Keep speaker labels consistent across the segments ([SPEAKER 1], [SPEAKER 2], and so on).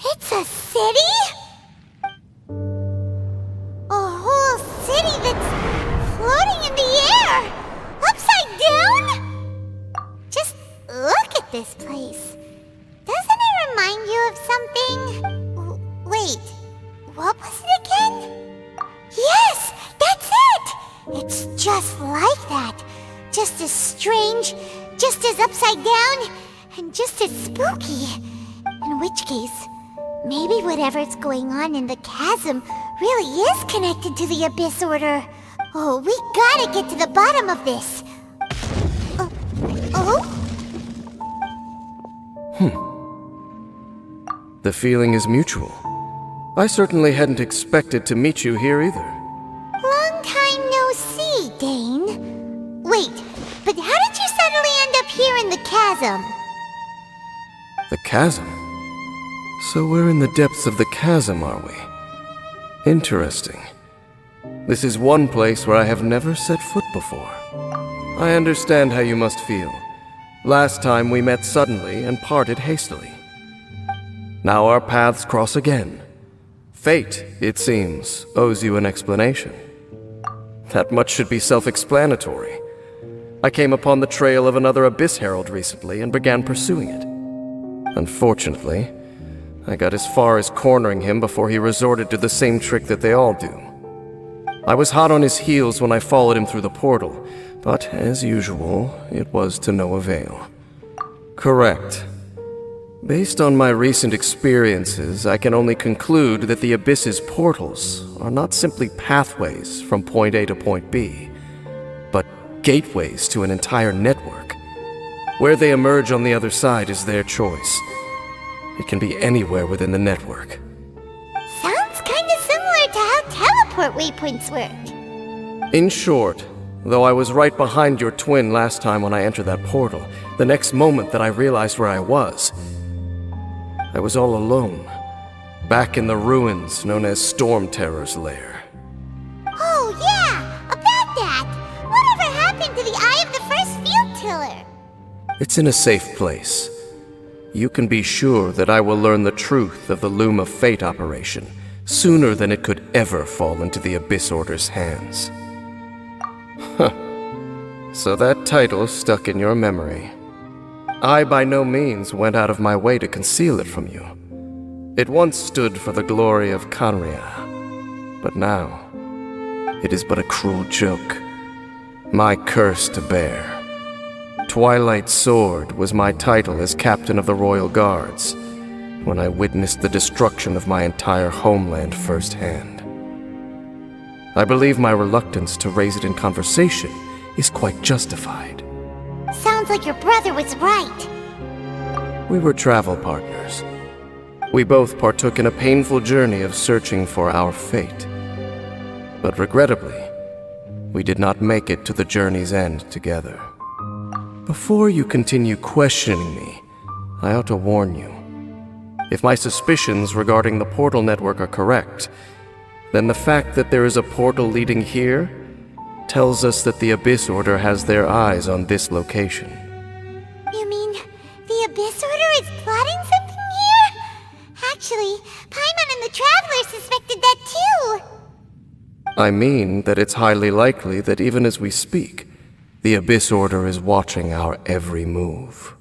[SPEAKER 1] It's a city? A whole city that's floating in the air! Upside down? Just look at this place. Doesn't it remind you of something? Wait, what was it again? Yes, that's it! It's just like that. Just as strange, just as upside down, and just as spooky. In which case, maybe whatever's going on in the chasm really is connected to the Abyss Order. Oh, we gotta get to the bottom of this.
[SPEAKER 2] The feeling is mutual. I certainly hadn't expected to meet you here either.
[SPEAKER 1] Long time no see, Dane. Wait, but how did you suddenly end up here in the chasm?
[SPEAKER 2] The chasm? So we're in the depths of the chasm, are we? Interesting. This is one place where I have never set foot before. I understand how you must feel. Last time we met suddenly and parted hastily. Now our paths cross again. Fate, it seems, owes you an explanation. That much should be self-explanatory. I came upon the trail of another Abyss Herald recently and began pursuing it. Unfortunately, I got as far as cornering him before he resorted to the same trick that they all do. I was hot on his heels when I followed him through the portal, but as usual, it was to no avail. Correct. Based on my recent experiences, I can only conclude that the Abyss's portals are not simply pathways from point A to point B, but gateways to an entire network. Where they emerge on the other side is their choice. It can be anywhere within the network.
[SPEAKER 1] Sounds kinda similar to how teleport waypoints work.
[SPEAKER 2] In short, though I was right behind your twin last time when I entered that portal, the next moment that I realized where I was all alone, back in the ruins known as Storm Terror's lair.
[SPEAKER 1] Oh yeah, about that! Whatever happened to the Eye of the First Field Tiller?
[SPEAKER 2] It's in a safe place. You can be sure that I will learn the truth of the Loom of Fate operation sooner than it could ever fall into the Abyss Order's hands. Huh. So that title stuck in your memory. I by no means went out of my way to conceal it from you. It once stood for the glory of Khaenri'ah, but now it is but a cruel joke, my curse to bear. Twilight Sword was my title as captain of the Royal Guards when I witnessed the destruction of my entire homeland firsthand. I believe my reluctance to raise it in conversation is quite justified.
[SPEAKER 1] Sounds like your brother was right.
[SPEAKER 2] We were travel partners. We both partook in a painful journey of searching for our fate. But regrettably, we did not make it to the journey's end together. Before you continue questioning me, I ought to warn you. If my suspicions regarding the portal network are correct, then the fact that there is a portal leading here tells us that the Abyss Order has their eyes on this location.
[SPEAKER 1] You mean the Abyss Order is plotting something here? Actually, Paimon and the Traveler suspected that too.
[SPEAKER 2] I mean that it's highly likely that even as we speak, the Abyss Order is watching our every move.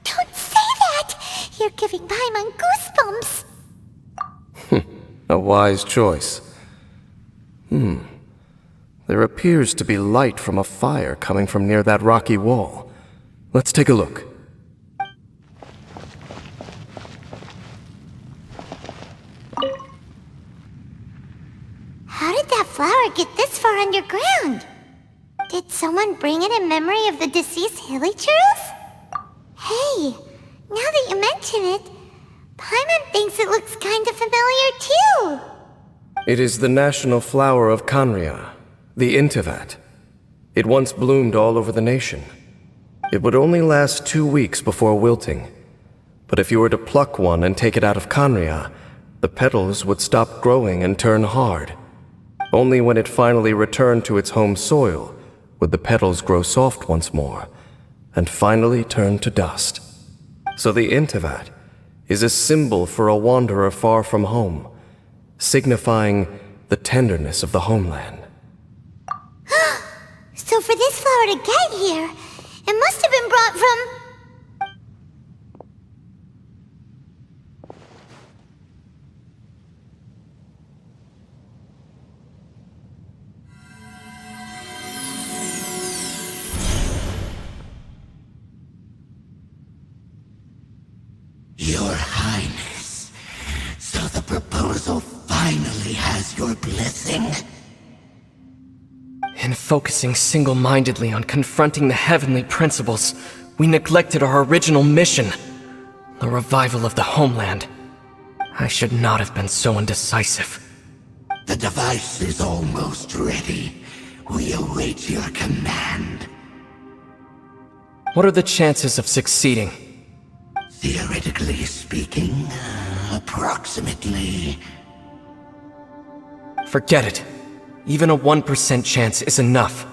[SPEAKER 1] Don't say that! You're giving Paimon goosebumps.
[SPEAKER 2] A wise choice. There appears to be light from a fire coming from near that rocky wall. Let's take a look.
[SPEAKER 1] How did that flower get this far underground? Did someone bring it in memory of the deceased Hilichurls? Hey, now that you mention it, Paimon thinks it looks kind of familiar too.
[SPEAKER 2] It is the national flower of Khaenri'ah, the Intivat. It once bloomed all over the nation. It would only last 2 weeks before wilting. But if you were to pluck one and take it out of Khaenri'ah, the petals would stop growing and turn hard. Only when it finally returned to its home soil would the petals grow soft once more, and finally turn to dust. So the Intivat is a symbol for a wanderer far from home, signifying the tenderness of the homeland.
[SPEAKER 1] So for this flower to get here, it must have been brought from...
[SPEAKER 3] Your Highness, so the proposal finally has your blessing?
[SPEAKER 4] In focusing single-mindedly on confronting the heavenly principles, we neglected our original mission, the revival of the homeland. I should not have been so indecisive.
[SPEAKER 3] The device is almost ready. We await your command.
[SPEAKER 4] What are the chances of succeeding?
[SPEAKER 3] Theoretically speaking, approximately.
[SPEAKER 4] Forget it. Even a 1% chance is enough.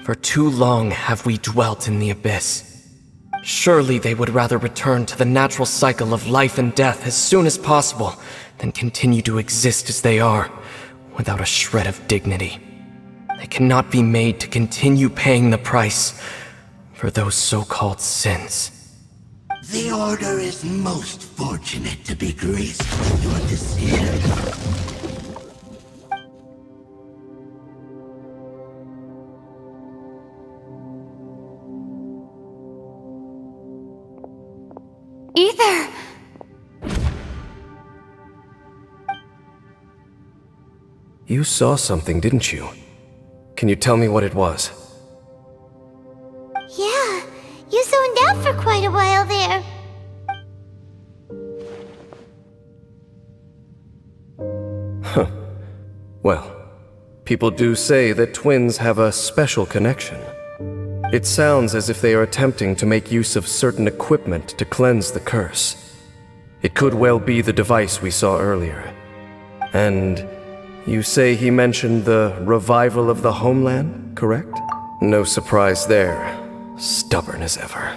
[SPEAKER 4] For too long have we dwelt in the abyss. Surely they would rather return to the natural cycle of life and death as soon as possible than continue to exist as they are, without a shred of dignity. They cannot be made to continue paying the price for those so-called sins.
[SPEAKER 3] The Order is most fortunate to be graced with your decision.
[SPEAKER 1] Ether!
[SPEAKER 2] You saw something, didn't you? Can you tell me what it was?
[SPEAKER 1] Yeah, you zoned out for quite a while there.
[SPEAKER 2] Well, people do say that twins have a special connection. It sounds as if they are attempting to make use of certain equipment to cleanse the curse. It could well be the device we saw earlier. And you say he mentioned the revival of the homeland, correct? No surprise there. Stubborn as ever.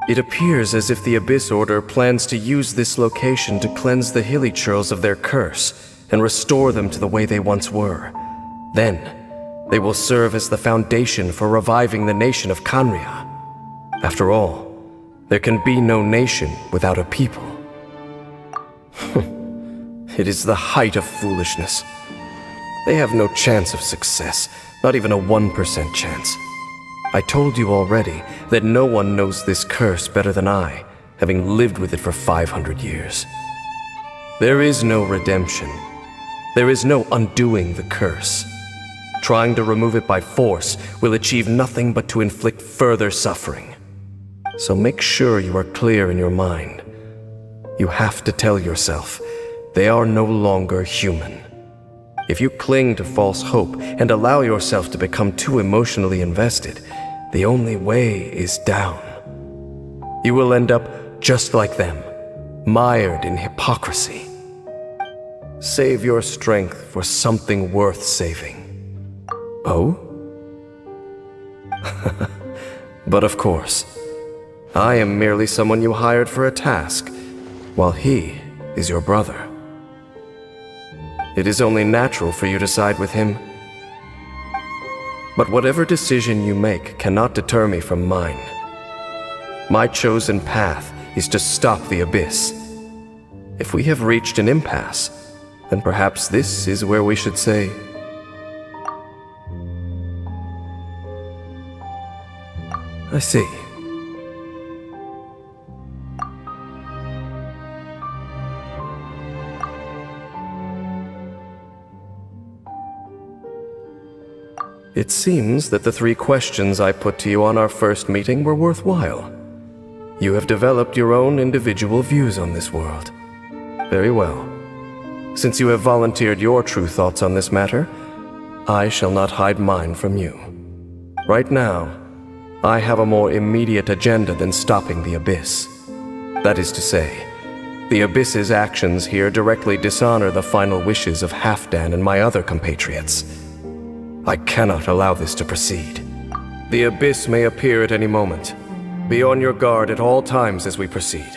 [SPEAKER 2] It appears as if the Abyss Order plans to use this location to cleanse the Hilly-Churls of their curse and restore them to the way they once were. Then, they will serve as the foundation for reviving the nation of Khaenri'ah. After all, there can be no nation without a people. It is the height of foolishness. They have no chance of success, not even a 1% chance. I told you already that no one knows this curse better than I, having lived with it for 500 years. There is no redemption. There is no undoing the curse. Trying to remove it by force will achieve nothing but to inflict further suffering. So make sure you are clear in your mind. You have to tell yourself, they are no longer human. If you cling to false hope and allow yourself to become too emotionally invested, the only way is down. You will end up just like them, mired in hypocrisy. Save your strength for something worth saving. Oh? But of course, I am merely someone you hired for a task, while he is your brother. It is only natural for you to side with him. But whatever decision you make cannot deter me from mine. My chosen path is to stop the Abyss. If we have reached an impasse, then perhaps this is where we should say, I see. It seems that the 3 questions I put to you on our first meeting were worthwhile. You have developed your own individual views on this world. Very well. Since you have volunteered your true thoughts on this matter, I shall not hide mine from you. Right now, I have a more immediate agenda than stopping the Abyss. That is to say, the Abyss's actions here directly dishonor the final wishes of Halfdan and my other compatriots. I cannot allow this to proceed. The Abyss may appear at any moment. Be on your guard at all times as we proceed.